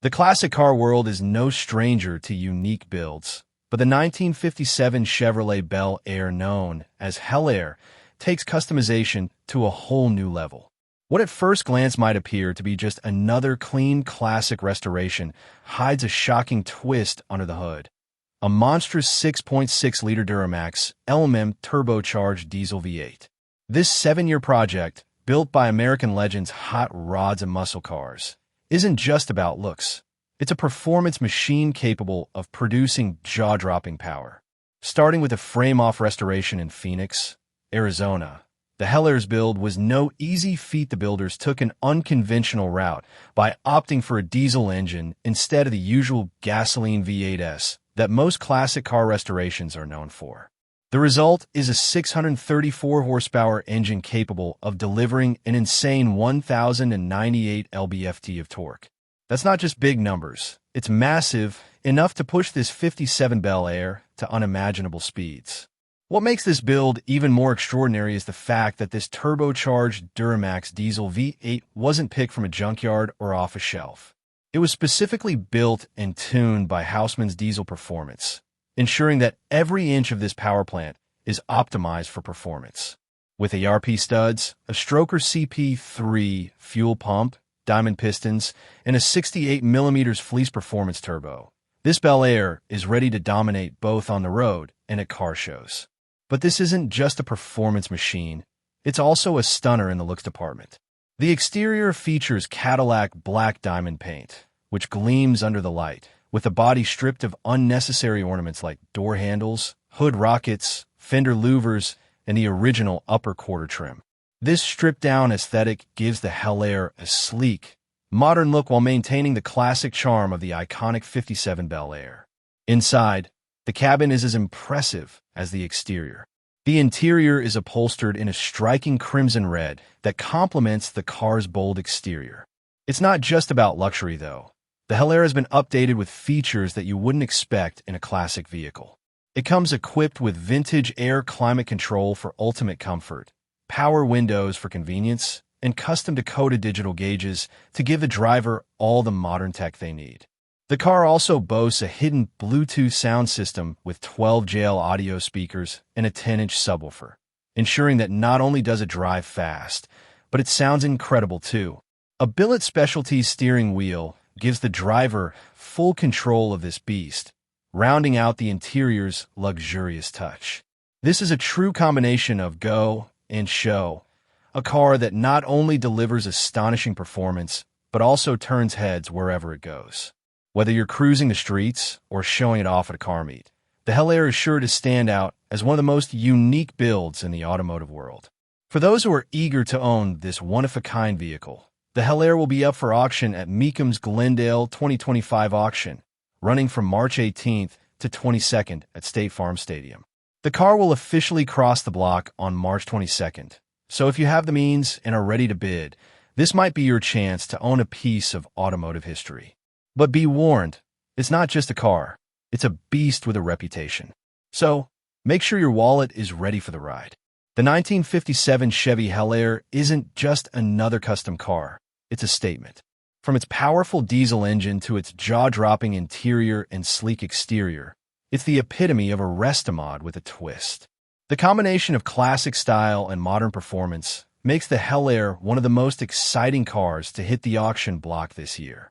The classic car world is no stranger to unique builds, but the 1957 Chevrolet Bel Air, known as Hellair, takes customization to a whole new level. What at first glance might appear to be just another clean classic restoration hides a shocking twist under the hood. A monstrous 6.6-liter Duramax LMM turbocharged diesel V8. This 7-year project, built by American legends Hot Rods and Muscle Cars, isn't just about looks. It's a performance machine capable of producing jaw-dropping power. Starting with a frame-off restoration in Phoenix, Arizona, the Hellair's build was no easy feat. The builders took an unconventional route by opting for a diesel engine instead of the usual gasoline V8s that most classic car restorations are known for. The result is a 634-horsepower engine capable of delivering an insane 1,098 lb-ft of torque. That's not just big numbers. It's massive, enough to push this 57 Bel Air to unimaginable speeds. What makes this build even more extraordinary is the fact that this turbocharged Duramax diesel V8 wasn't picked from a junkyard or off a shelf. It was specifically built and tuned by Houseman's Diesel Performance, ensuring that every inch of this power plant is optimized for performance. With ARP studs, a stroker CP3 fuel pump, diamond pistons, and a 68mm fleece performance turbo, this Bel Air is ready to dominate both on the road and at car shows. But this isn't just a performance machine, it's also a stunner in the looks department. The exterior features Cadillac black diamond paint, which gleams under the light, with the body stripped of unnecessary ornaments like door handles, hood rockets, fender louvers, and the original upper quarter trim. This stripped-down aesthetic gives the Hellair a sleek, modern look while maintaining the classic charm of the iconic 57 Bel Air. Inside, the cabin is as impressive as the exterior. The interior is upholstered in a striking crimson red that complements the car's bold exterior. It's not just about luxury, though. The Hellair has been updated with features that you wouldn't expect in a classic vehicle. It comes equipped with vintage air climate control for ultimate comfort, power windows for convenience, and custom-decoded digital gauges to give the driver all the modern tech they need. The car also boasts a hidden Bluetooth sound system with 12 JL audio speakers and a 10-inch subwoofer, ensuring that not only does it drive fast, but it sounds incredible too. A billet specialty steering wheel gives the driver full control of this beast, rounding out the interior's luxurious touch. This is a true combination of go and show, a car that not only delivers astonishing performance, but also turns heads wherever it goes. Whether you're cruising the streets or showing it off at a car meet, the Hellair is sure to stand out as one of the most unique builds in the automotive world. For those who are eager to own this one-of-a-kind vehicle, the Hellair will be up for auction at Mecum's Glendale 2025 auction, running from March 18th to 22nd at State Farm Stadium. The car will officially cross the block on March 22nd, so if you have the means and are ready to bid, this might be your chance to own a piece of automotive history. But be warned, it's not just a car, it's a beast with a reputation. So, make sure your wallet is ready for the ride. The 1957 Chevy Hellair isn't just another custom car, it's a statement. From its powerful diesel engine to its jaw-dropping interior and sleek exterior, it's the epitome of a restomod with a twist. The combination of classic style and modern performance makes the Hellair one of the most exciting cars to hit the auction block this year.